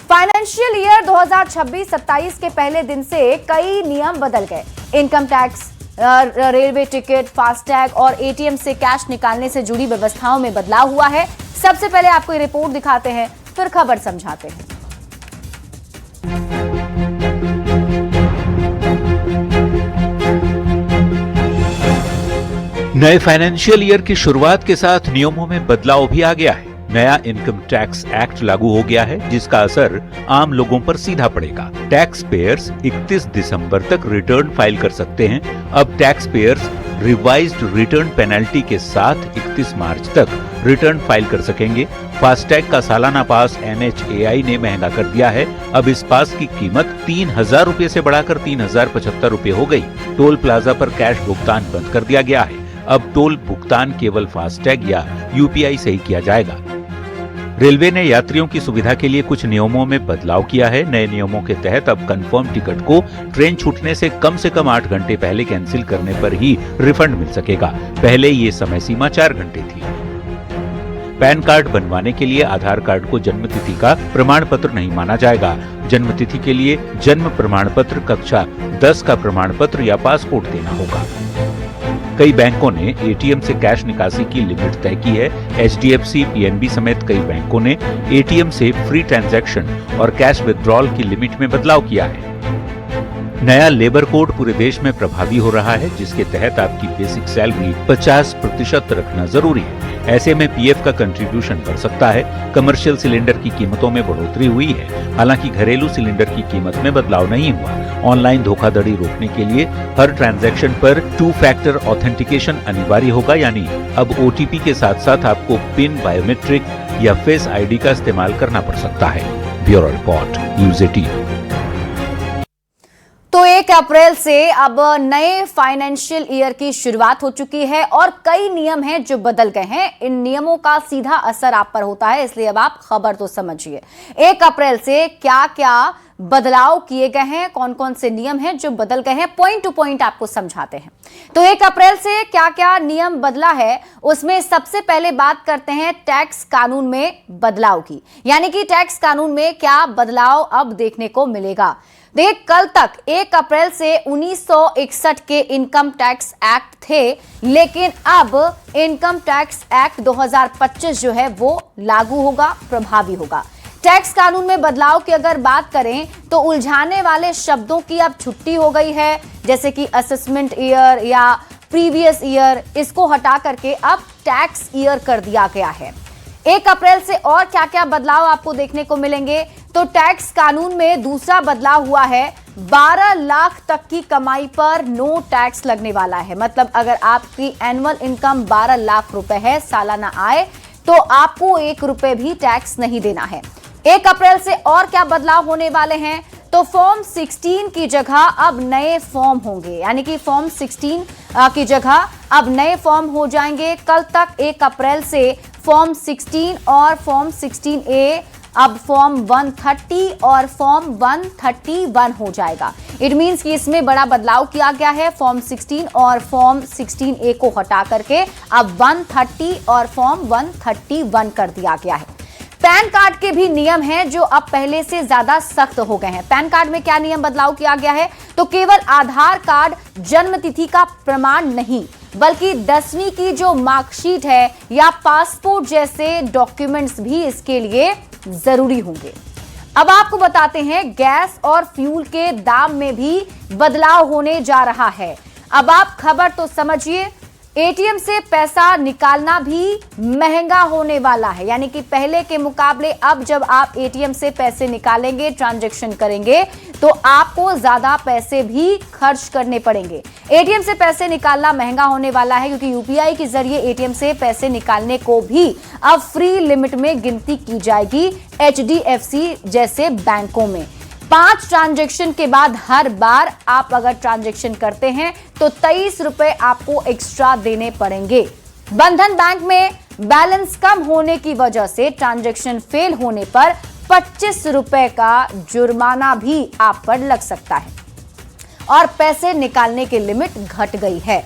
Financial year 2026-27 के पहले दिन से कई नियम बदल गए। Income tax, railway ticket, FASTag और एटीएम से कैश निकालने से जुड़ी व्यवस्थाओं में बदलाव हुआ है। सबसे पहले आपको ये रिपोर्ट दिखाते हैं, फिर खबर समझाते हैं। नए फाइनेंशियल ईयर की शुरुआत के साथ नियमों में बदलाव भी आ गया है। नया इनकम टैक्स एक्ट लागू हो गया है, जिसका असर आम लोगों पर सीधा पड़ेगा। टैक्स पेयर्स 31 दिसंबर तक रिटर्न फाइल कर सकते हैं। अब tax payers revised return penalty के साथ 31 मार्च तक रिटर्न फाइल कर सकेंगे। फास्टैग का सालाना पास NHAI ने महंगा कर दिया है। अब इस पास की कीमत 3,000 रुपए से बढ़ाकर 3,075 रुपए हो गई। टोल प्लाजा पर कैश भुगतान बंद कर दिया गया है। अब टोल भुगतान केवल फास्टैग या UPI से ही किया जाएगा। रेलवे ने यात्रियों की सुविधा के लिए कुछ नियमों में बदलाव किया है। नए नियमों के तहत अब कंफर्म टिकट को ट्रेन छूटने से कम 8 घंटे पहले कैंसिल करने पर ही रिफंड मिल सकेगा। पहले ये समय सीमा 4 घंटे थी। पैन कार्ड बनवाने के लिए आधार कार्ड को जन्म तिथि का प्रमाण पत्र नहीं माना जाएगा। जन्म तिथि के लिए जन्म प्रमाण पत्र, कक्षा 10 का प्रमाण पत्र या पासपोर्ट देना होगा। कई बैंकों ने एटीएम से कैश निकासी की लिमिट तय की है। HDFC, PNB समेत कई बैंकों ने एटीएम से फ्री ट्रांजैक्शन और कैश विथड्रॉल की लिमिट में बदलाव किया है। नया लेबर कोड पूरे देश में प्रभावी हो रहा है, जिसके तहत आपकी बेसिक सैलरी 50% रखना जरूरी है। ऐसे में PF का कंट्रीब्यूशन बढ़ सकता है। कमर्शियल सिलेंडर की कीमतों में बढ़ोतरी हुई है। हालांकि घरेलू सिलेंडर की कीमत में बदलाव नहीं हुआ। ऑनलाइन धोखाधड़ी रोकने के लिए हर ट्रांजैक्शन पर 2 फैक्टर ऑथेंटिकेशन अनिवार्य होगा, यानी अब OTP के साथ साथ आपको पिन, बायोमेट्रिक या फेस ID का इस्तेमाल करना पड़ सकता है। Bureau report, news 18। तो 1 अप्रैल से अब नए फाइनेंशियल ईयर की शुरुआत हो चुकी है और कई नियम हैं जो बदल गए हैं। इन नियमों का सीधा असर आप पर होता है, इसलिए अब आप खबर तो समझिए। 1 अप्रैल से क्या क्या बदलाव किए गए हैं, कौन कौन से नियम हैं जो बदल गए हैं, पॉइंट टू पॉइंट आपको समझाते हैं। तो 1 अप्रैल से क्या क्या नियम बदला है, उसमें सबसे पहले बात करते हैं टैक्स कानून में बदलाव की। यानी कि टैक्स कानून में क्या बदलाव अब देखने को मिलेगा। देखिए, कल तक 1 अप्रैल से 1961 के इनकम टैक्स एक्ट थे, लेकिन अब इनकम टैक्स एक्ट 2025 जो है वो लागू होगा, प्रभावी होगा। टैक्स कानून में बदलाव की अगर बात करें तो उलझाने वाले शब्दों की अब छुट्टी हो गई है, जैसे कि असेसमेंट ईयर या प्रीवियस ईयर, इसको हटा करके अब टैक्स ईयर कर दिया गया है। 1 अप्रैल से और क्या क्या बदलाव आपको देखने को मिलेंगे, तो टैक्स कानून में दूसरा बदलाव हुआ है। 12 लाख तक की कमाई पर नो टैक्स लगने वाला है। मतलब अगर आपकी एनुअल इनकम 12 लाख रुपए है, सालाना आय, तो आपको 1 रुपए भी टैक्स नहीं देना है। 1 अप्रैल से और क्या बदलाव होने वाले हैं, तो फॉर्म 16 की जगह अब नए फॉर्म होंगे। यानी कि फॉर्म 16 की जगह अब नए फॉर्म हो जाएंगे। कल तक 1 अप्रैल से फॉर्म 16 और फॉर्म 16A अब फॉर्म 130 और फॉर्म 131 हो जाएगा। इट मींस कि इसमें बड़ा बदलाव किया गया है। फॉर्म 16 और फॉर्म 16A को हटा करके अब 130 और फॉर्म 131 कर दिया गया है। पैन कार्ड के भी नियम हैं जो अब पहले से ज्यादा सख्त हो गए हैं। पैन कार्ड में क्या नियम बदलाव किया गया है, तो केवल आधार कार्ड जन्म तिथि का प्रमाण नहीं, बल्कि 10वीं की जो मार्कशीट है या पासपोर्ट जैसे डॉक्यूमेंट्स भी इसके लिए जरूरी होंगे। अब आपको बताते हैं गैस और फ्यूल के दाम में भी बदलाव होने जा रहा है। अब आप खबर तो समझिए, एटीएम से पैसा निकालना भी महंगा होने वाला है। यानी कि पहले के मुकाबले अब जब आप एटीएम से पैसे निकालेंगे, ट्रांजैक्शन करेंगे, तो आपको ज्यादा पैसे भी खर्च करने पड़ेंगे। एटीएम से पैसे निकालना महंगा होने वाला है, क्योंकि UPI के जरिए एटीएम से पैसे निकालने को भी अब फ्री लिमिट में गिनती की जाएगी। HDFC जैसे बैंकों में 5 ट्रांजैक्शन के बाद हर बार आप अगर ट्रांजैक्शन करते हैं तो 23 रुपए आपको एक्स्ट्रा देने पड़ेंगे। बंधन बैंक में बैलेंस कम होने की वजह से ट्रांजैक्शन फेल होने पर 25 रुपए का जुर्माना भी आप पर लग सकता है और पैसे निकालने की लिमिट घट गई है।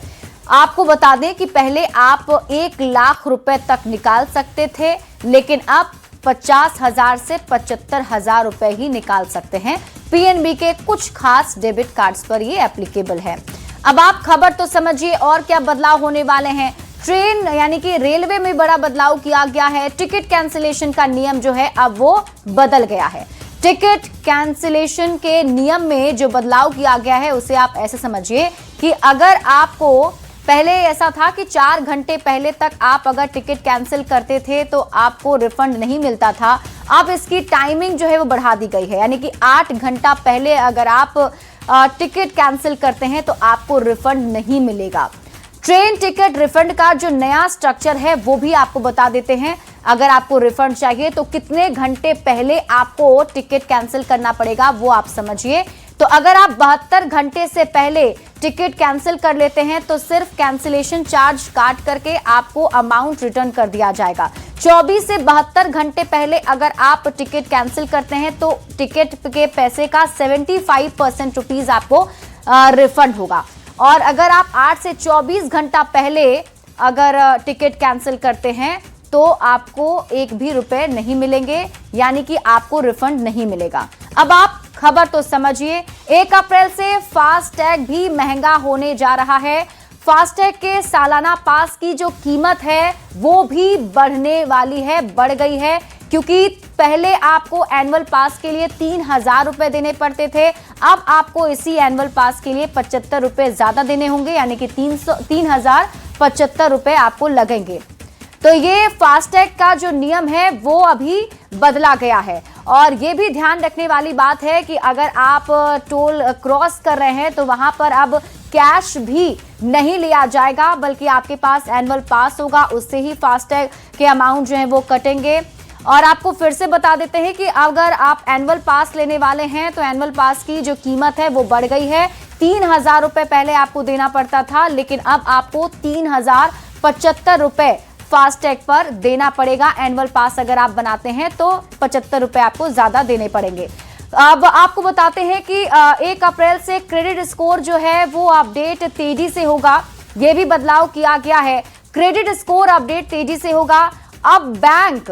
आपको बता दें कि पहले आप 1 लाख रुपए तक निकाल सकते थे, लेकिन अब 50,000 से 75,000 रुपए ही निकाल सकते हैं। पीएनबी के कुछ खास डेबिट कार्ड्स पर ये एप्लीकेबल है। अब आप खबर तो समझिए और क्या बदलाव होने वाले हैं। ट्रेन यानी कि रेलवे में बड़ा बदलाव किया गया है। टिकट कैंसिलेशन का नियम जो है अब वो बदल गया है। टिकट कैंसिलेशन के नियम में जो बदलाव किया गया है उसे आप ऐसे समझिए कि अगर आपको पहले ऐसा था कि 4 घंटे पहले तक आप अगर टिकट कैंसिल करते थे तो आपको रिफंड नहीं मिलता था। अब इसकी टाइमिंग जो है वो बढ़ा दी गई है, यानी कि 8 घंटा पहले अगर आप टिकट कैंसिल करते हैं तो आपको रिफंड नहीं मिलेगा। ट्रेन टिकट रिफंड का जो नया स्ट्रक्चर है वो भी आपको बता देते हैं। अगर आपको रिफंड चाहिए तो कितने घंटे पहले आपको टिकट कैंसिल करना पड़ेगा वो आप समझिए। तो अगर आप 72 घंटे से पहले टिकट कैंसिल कर लेते हैं तो सिर्फ कैंसिलेशन चार्ज काट करके आपको अमाउंट रिटर्न कर दिया जाएगा। 24 से 72 घंटे पहले अगर आप टिकट कैंसिल करते हैं तो टिकट के पैसे का 75% रुपीज आपको रिफंड होगा। और अगर आप 8 से 24 घंटा पहले अगर टिकट कैंसिल करते हैं तो आपको एक भी रुपए नहीं मिलेंगे, यानी कि आपको रिफंड नहीं मिलेगा। अब आप खबर तो समझिए। 1 अप्रैल से फास्टैग भी महंगा होने जा रहा है। फास्टैग के सालाना पास की जो कीमत है वो भी बढ़ने वाली है, बढ़ गई है, क्योंकि पहले आपको एनुअल पास के लिए 3,000 रुपए देने पड़ते थे। अब आपको इसी एनुअल पास के लिए 75 रुपए ज्यादा देने होंगे, यानी कि 3,075 रुपए आपको लगेंगे। तो ये फास्टैग का जो नियम है वो अभी बदला गया है। और ये भी ध्यान रखने वाली बात है कि अगर आप टोल क्रॉस कर रहे हैं तो वहां पर अब कैश भी नहीं लिया जाएगा, बल्कि आपके पास एनुअल पास होगा, उससे ही फास्टैग के अमाउंट जो है वो कटेंगे। और आपको फिर से बता देते हैं कि अगर आप एनुअल पास लेने वाले हैं तो एनुअल पास की जो कीमत है वो बढ़ गई है। 3,000 रुपए पहले आपको देना पड़ता था, लेकिन अब आपको 3,075 रुपए फास्टैग पर देना पड़ेगा। एनुअल पास अगर आप बनाते हैं तो 75 रुपए आपको ज्यादा देने पड़ेंगे। अब आपको बताते हैं कि 1 अप्रैल से क्रेडिट स्कोर जो है वो अपडेट तेजी से होगा। ये भी बदलाव किया गया है। क्रेडिट स्कोर अपडेट तेजी से होगा। अब बैंक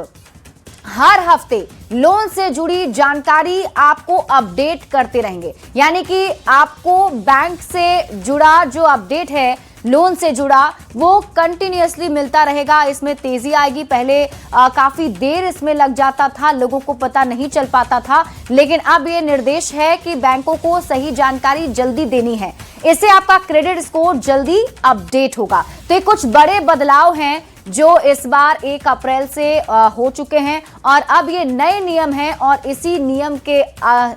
हर हफ्ते लोन से जुड़ी जानकारी आपको अपडेट करते रहेंगे, यानी कि आपको बैंक से जुड़ा जो अपडेट है, लोन से जुड़ा, वो कंटिन्यूअसली मिलता रहेगा। इसमें तेजी आएगी। पहले काफी देर इसमें लग जाता था, लोगों को पता नहीं चल पाता था, लेकिन अब ये निर्देश है कि बैंकों को सही जानकारी जल्दी देनी है। इससे आपका क्रेडिट स्कोर जल्दी अपडेट होगा। तो ये कुछ बड़े बदलाव हैं जो इस बार 1 अप्रैल से हो चुके हैं और अब ये नए नियम हैं और इसी नियम के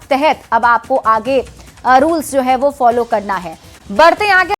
तहत अब आपको आगे रूल्स जो है वो फॉलो करना है। बढ़ते आगे।